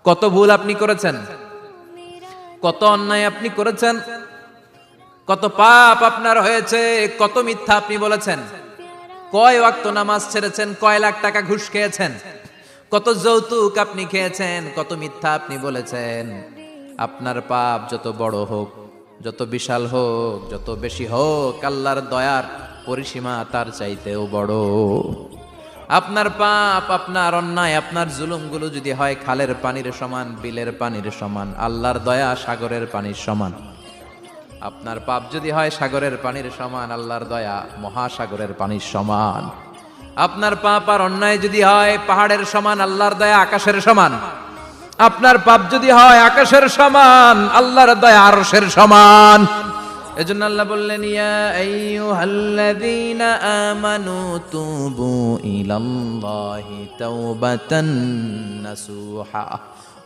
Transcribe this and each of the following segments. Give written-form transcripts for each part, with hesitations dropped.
কত ভুল আপনি করেছেন, কত অন্যায় আপনি করেছেন, কত পাপ আপনার হয়েছে, কত মিথ্যা আপনি বলেছেন, কয় ওয়াক্ত নামাজ ছেড়েছেন, কয় লাখ টাকা ঘুষ খেয়েছেন, কত যৌতুক আপনি খেয়েছেন, কত মিথ্যা আপনি বলেছেন। আপনার পাপ যত বড় হোক, যত বিশাল হোক, যত বেশি হোক, আল্লাহর দয়ার পরিসীমা তার চাইতেও বড়। আপনার পাপ, আপনার অন্যায়, আপনার জুলুমগুলো যদি হয় খালের পানির সমান, বিলের পানির সমান, আল্লাহর দয়া সাগরের পানির সমান। আপনার পাপ যদি হয় সাগরের পানির সমান, আল্লাহর দয়া মহাসাগরের পানির সমান। আপনার পাপ আর অন্যায় যদি হয় পাহাড়ের সমান, আল্লাহর দয়া আকাশের সমান। আপনার পাপ যদি হয় আকাশের সমান, আল্লাহর দয়া আরশের সমান। এজন্য আল্লাহ বললেন, ইয়া আইয়ুহাল্লাযীনা আমানু তুবু ইলাল্লাহি তাওবাতান নাসুহা।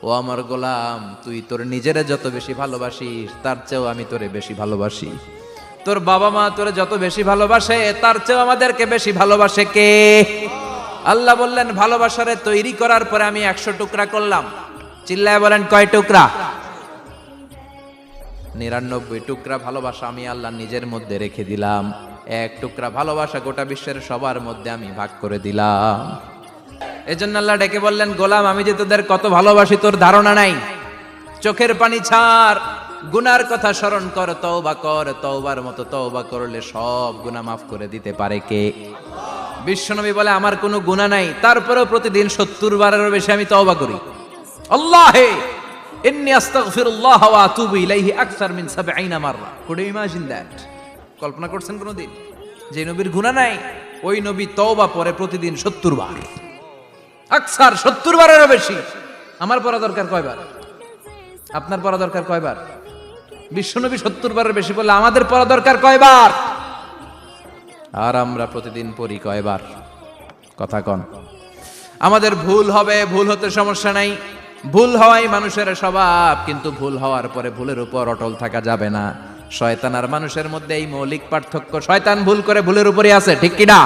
ও আমার গোলাম, তুই তোর নিজেরে যত বেশি ভালোবাসিস তার চেয়েও আমি তোরে বেশি ভালোবাসি। তোর বাবা মা তোরে যত বেশি ভালোবাসে তার চেয়েও আমাদেরকে বেশি ভালোবাসে কে? আল্লাহ বললেন, ভালোবাসারে তৈরি করার পরে আমি 100 টুকরা করলাম। চিল্লায় বলেন, কয় টুকরা? 99 টুকরা ভালোবাসা আমি আল্লাহ নিজের মধ্যে রেখে দিলাম। 1 টুকরা ভালোবাসা গোটা বিশ্বের সবার মধ্যে আমি ভাগ করে দিলাম। এজন্য আল্লাহ ডেকে বললেন, গোলাম আমি যে তোদের কত ভালোবাসি তোর ধারণা নাই। চোখের পানি ছাড়, গুনার কথা স্মরণ কর, তওবা কর। তওবার মতো তওবা করলে সব গুনাহ মাফ করে দিতে পারে কে? বিশ্বনবী বলে, আমার কোনো গুনাহ নাই, তারপরেও প্রতিদিন 70 বারেরও বেশি আমি তওবা করি। আল্লাহে ইন্নী আস্তাগফিরুল্লাহ ওয়া আতুবু ইলাইহি আকসার মিন 70 মাররা। Could you imagine that? কল্পনা করছেন কোনদিন যে নবীর গুনাহ নাই, ওই নবী তওবা পড়ে প্রতিদিন 70 বার, আকসার 70 বারেরও বেশি। আমার পড়া দরকার কয়বার? আপনার পড়া দরকার কয়বার? বিশ্বনবী 70 বারের বেশি বললে আমাদের পড়া দরকার কয়বার? আর আমরা প্রতিদিন পড়ি কয়বার? কথা কন। আমাদের ভুল হবে, ভুল হতে সমস্যা নাই, ভুল হওয়াই মানুষের স্বভাব, কিন্তু ভুল হওয়ার পরে ভুলের উপর অটল থাকা যাবে না। শয়তান আর মানুষের মধ্যে এই মৌলিক পার্থক্য। শয়তান ভুল করে ভুলের উপরই আছে, ঠিক কি না?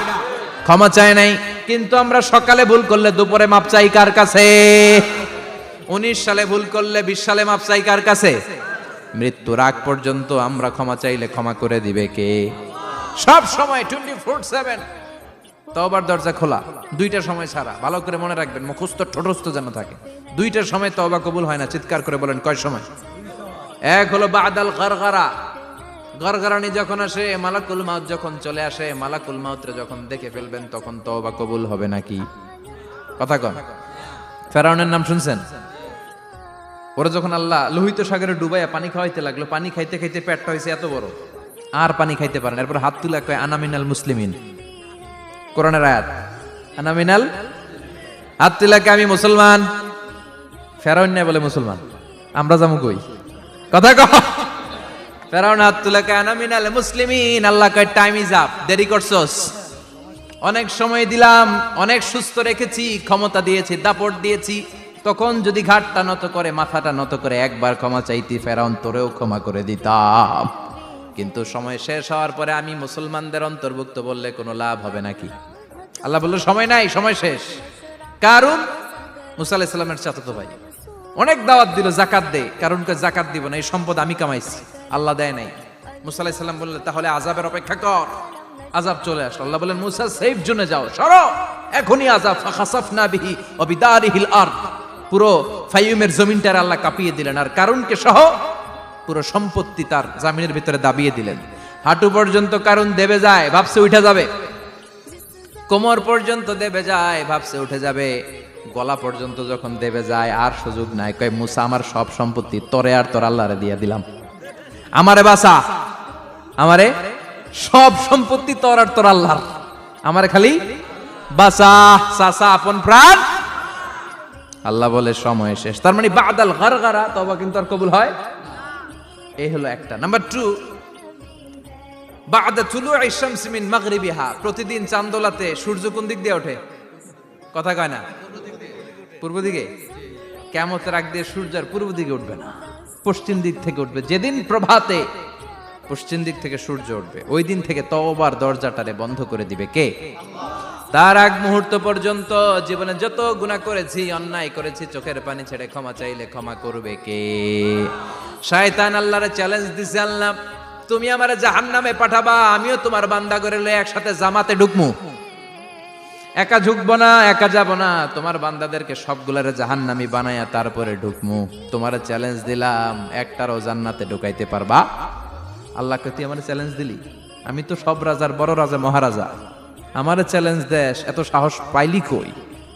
ক্ষমা চায় নাই, কিন্তু আমরা সকালে ভুল করলে দুপুরে মাপ চাই কার কাছে? 19 সালে ভুল করলে 20 সালে মাপ চাই কার কাছে? মৃত্যুর আগ পর্যন্ত আমরা ক্ষমা চাইলে ক্ষমা করে দিবে কে? সব সময় 24/7 তওবার দরজা খোলা, 2টার সময় ছাড়া। ভালো করে মনে রাখবেন, মুখস্থ ঠোঁটস্থ যেন থাকে। 2টার সময় তওবা কবুল হয় না। চিৎকার করে বলেন, কয় সময়? এক হলো বাদাল গারগারা, গরগরানি যখন আসে, মালাকুল মাউত যখন চলে আসে, মালাকুল মাউতরে যখন দেখে ফেলবেন তখন তওবা কবুল হবে নাকি? কথা কন। ফেরাউনের নাম শুনছেন? ওরা যখন আল্লাহ লোহিত সাগরে ডুবাইয়া পানি খাওয়াইতে লাগলো, পানি খাইতে খাইতে পেটটা হয়েছে এত বড়, আর পানি খাইতে পারেন। এরপর হাত তুলে কয়, আনা মিনাল মুসলিমিন। কোরআনের আয়াত, আনা মিনাল, হাত তুলে কয়, আমি মুসলমান। ফেরাউন না বলে মুসলমান, আমরা যাবো কই? কথা কন। ফেরাউন হাত তুলে কয়, আনা মিনাল মুসলিমিন। আল্লাহ কয়, টাইম ইজ আপ, দেরি করছস। অনেক সময় দিলাম, অনেক সুস্থ রেখেছি, ক্ষমতা দিয়েছি, দাপট দিয়েছি, তখন যদি ঘাটটা নত করে, মাথাটা নত করে একবার ক্ষমা চাইতি, ফেরাউন তোরেও ক্ষমা করে দিতাম। কিন্তু সময় শেষ হওয়ার পরে আমি মুসলমানদের অন্তর্ভুক্ত বললে কোনো লাভ হবে নাকি? আল্লাহ বলল, সময় নাই, সময় শেষ। কারণ মুসা আলাইহিস সালামের চাচাতো ভাই অনেক দাওয়াত দিল, জাকাত দে। কারণকে জাকাত দিব না, এই সম্পদ আমি কামাইছি, আল্লাহ দেয় নাই। মুসা আলাইহিস সালাম বললেন, তাহলে আযাবের অপেক্ষা কর। আযাব চলে আসলো। আল্লাহ বলেন, মুসা সেফ জোনে যাও, সরো, এখনই আযাব। ফাখাসাফনা বিহি ওয়া বিদারিহিল আরদ। পুরো ফাইয়ুমের জমিনটার আল্লাহ কাঁপিয়ে দিলেন, আর কারুনকে সহ পুরো সম্পত্তি তার জামিনের ভিতরে দাবিয়ে দিলেন। হাঁটু পর্যন্ত কারুন দেবে যায়, ভাবছে উঠে যাবে। কোমর পর্যন্ত দেবে যায়, ভাবছে উঠে যাবে। গলা পর্যন্ত যখন দেবে যায়, আর সুযোগ নাই। কয়, মুসা আমার সব সম্পত্তি তোরে আর তোর আল্লাহরে দিয়ে দিলাম, আমারে বাঁচা, আমারে সব সম্পত্তি তোর আর তোর আল্লাহর, আমারে খালি বাঁচা, চাচা আপন প্রাণ। আল্লাহ বলে, সময় শেষ। তার মানে বাদাল গারগারা তওবা কিন্তু আর কবুল হয়? এই হলো একটা। নাম্বার 2, বাদা তুলুই শামস মিন মাগরিবিহা। প্রতিদিন চাঁদোলাতে সূর্য কোন দিক দিয়ে ওঠে? কথা কয় না? পূর্ব দিকে। কিয়ামতের আগ দিয়ে সূর্য আর পূর্ব দিকে উঠবে না, পশ্চিম দিক থেকে উঠবে। যেদিন প্রভাতে পশ্চিম দিক থেকে সূর্য উঠবে, ওই দিন থেকে তওবার দরজাটারে বন্ধ করে দিবে কে? তার আগ মুহূর্ত পর্যন্ত জীবনে যত গুনাহ করেছি, অন্যায় করেছি, চোখের পানি ছেড়ে ক্ষমা চাইলে ক্ষমা করবে কে? শয়তান আল্লাহরে চ্যালেঞ্জ দিছে, আল্লাহ তুমি আমারে জাহান্নামে পাঠাবা, আমিও তোমার বান্দা করে লয়ে একসাথে জামাতে ঢুকমু। একা ঢুকবো না, একা যাব না, তোমার বান্দাদেরকে সবগুলারে জাহান্নামী বানায়া তারপরে ঢুকমু। তোমারে চ্যালেঞ্জ দিলাম, একটারও জান্নাতে ঢুকাইতে পারবা? আল্লাহকে তুই আমারে চ্যালেঞ্জ দিলি? আমি তো সব রাজার বড় রাজা, মহারাজা, আমারে চ্যালেঞ্জ দেশ, এত সাহস পাইলি কই?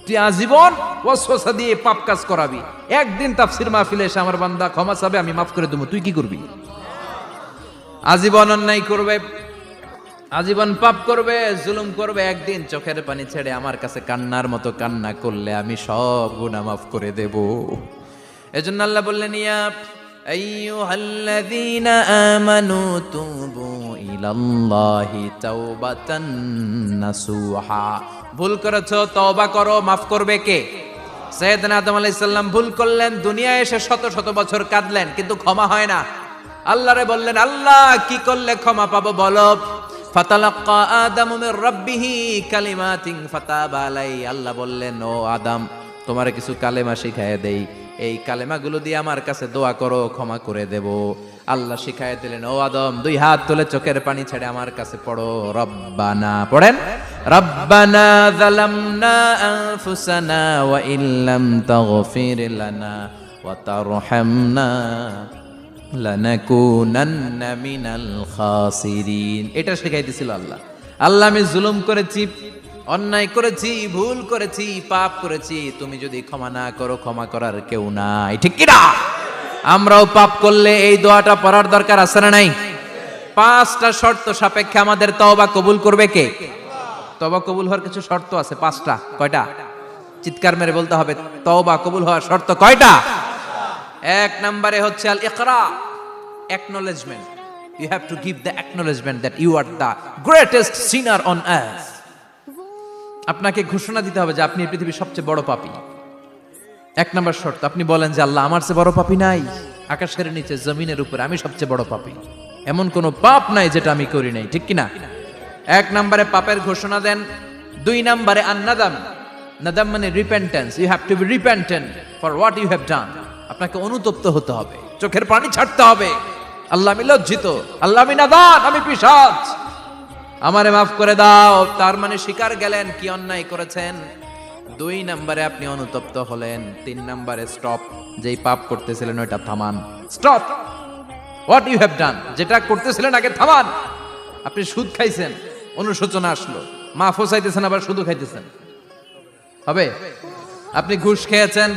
তুই আজীবন ওয়াসওয়াসা দিয়ে পাপ কাজ করাবি, একদিন তাফসীর মাহফিলে এসে আমার বান্দা ক্ষমা চাবে, আমি মাফ করে দেবো, তুই কি করবি? আজীবন অন্যায় করবে, আজীবন পাপ করবে, জুলুম করবে, একদিন চোখের পানি ছেড়ে আমার কাছে কান্নার মতো কান্না করলে আমি সব গুনাহ মাফ করে দেব। এজন্য আল্লাহ বললেন, ইয়া আইয়ুহাল্লাযীনা আমানু তুবু ইলাল্লাহি তাওবাতান নাসুহা। ভুল করেছো, তওবা করো, মাফ করবে কে? সাইয়েদনা আদম আলাইহিস সালাম ভুল করলেন, দুনিয়ায় এসে শত শত বছর কাঁদলেন, কিন্তু ক্ষমা হয় না। আল্লাহরে বললেন, আল্লাহ কি করলে ক্ষমা পাবো বলো? ফাতালাক্কা আদামু মির রাব্বিহি কালিমাতিন ফাতাবা আলাইহি। আল্লাহ বললেন, ও আদম, তোমারে কিছু কালেমা শিখায় দেই, এই কালেমাগুলো দিয়ে আমার কাছে দোয়া করো, ক্ষমা করে দেব। আল্লাহ শিখায় দিলেন, ও আদম, দুই হাত তুলে চোখের পানি ছেড়ে আমার কাছে পড়ো, রব্বানা, পড়েন, রব্বানা যালামনা আনফুসানা ওয়া ইল্লাম তাগফির লানা ওয়া তারহামনা লানাকুনান্না মিনাল খাসিরিন। এটা শিখাই দিয়েছিল আল্লাহ। আল্লাহ, আমি জুলুম করেছি, অন্যায় করেছি, ভুল করেছি, পাপ করেছি, তুমি যদি ক্ষমা না করো, ক্ষমা করার কেউ নাই, ঠিক কি না? আমরাও পাপ করলে এই দোয়াটা পড়ার দরকার আছে না নাই? 5টা শর্ত সাপেক্ষে আমাদের তওবা কবুল করবে কে? তওবা কবুল হওয়ার কিছু শর্ত আছে, 5টা। কয়টা? চিৎকার মেরে বলতে হবে, তওবা কবুল হওয়ার শর্ত কয়টা? 1 নম্বরে হচ্ছে আল ইকরা, acknowledgement. You have to give the acknowledgement that you are the greatest sinner on earth. আপনাকে ঘোষণা দিতে হবে যে আপনি এই পৃথিবীর সবচেয়ে বড় পাপী। 1 নম্বর শর্ত, আপনি বলেন যে আল্লাহ, আমার চেয়ে বড় পাপী নাই, আকাশের নিচে জমিনের উপরে আমি সবচেয়ে বড় পাপী, এমন কোনো পাপ নাই যেটা আমি করি নাই, ঠিক কি না? 1 নম্বরে পাপের ঘোষণা দেন। 2 নম্বরে আন-নাদাম, নাদাম মানে repentance. You have to be repentant for what you have done. আপনাকে অনুতপ্ত হতে হবে, চোখের পানি ছাড়তে হবে। আল্লাহ, আমি লজ্জিত, আল্লাহ আমি নাদান, আমি পিশাচ, আমারে মাফ করে দাও। তার মানে স্বীকার গেলেন কি অন্যায় করেছেন। 2 নম্বরে আপনি অনুতপ্ত হলেন। 3 নম্বরে স্টপ, যেই পাপ করতেছিলেন ওইটা থামান, stop what you have done, যেটা করতেছিলেন আগে থামান। আপনি সুদ খাইছেন, অনুশোচনা আসলো, মাফও চাইতেছেন, আবার সুদও খাইতেছেন, হবে? আপনি ঘুষ খেয়েছেন,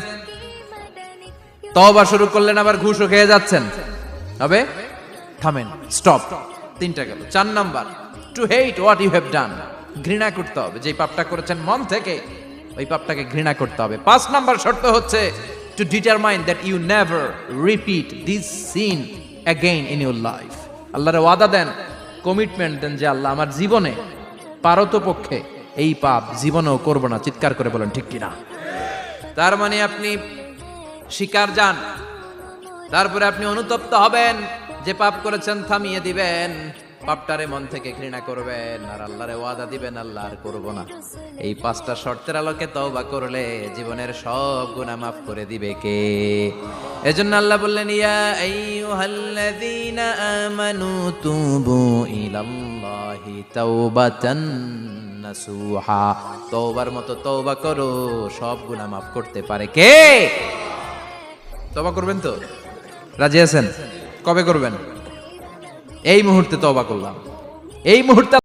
তওবা শুরু করলেন, আবার ঘুষও খেয়ে যাচ্ছেন, হবে? থামেন, স্টপ। 3টা গেল। 4 number, to hate what you have done, ঘৃণা করতে হবে, যে পাপটা করেছেন মন থেকে ওই পাপটাকে ঘৃণা করতে হবে। 5 নাম্বার শর্ত হচ্ছে to determine that you never repeat this sin again in your life. আল্লাহরে ওয়াদা দেন, কমিটমেন্ট দেন যে আল্লাহ, আমার জীবনে পারতপক্ষে এই পাপ জীবনেও করব না। চিৎকার করে বলেন ঠিক কিনা? তার মানে আপনি স্বীকার যান, তারপরে আপনি অনুতপ্ত হবেন, যে পাপ করেছেন থামিয়ে দিবেন, পাপটারে মন থেকে ঘৃণা করবেন, আর আল্লাহরে ওয়াদা দিবেন, আল্লাহ আর করব না। এই 5টা শর্তের আলোকে তওবা করলে জীবনের সব গুনাহ মাফ করে দিবে কে? এজন্য আল্লাহ বললেন, ইয়া আইয়ুহাল্লাযীনা আমানু তুবু ইলাল্লাহি তাওবাতান নাসুহা। তওবার মতো তওবা করো, সব গুনাহ মাফ করতে পারে কে? তওবা করবেন তো? রাজি আছেন? কবে করবেন? এই মুহূর্তে তওবা করলাম, এই মুহূর্তে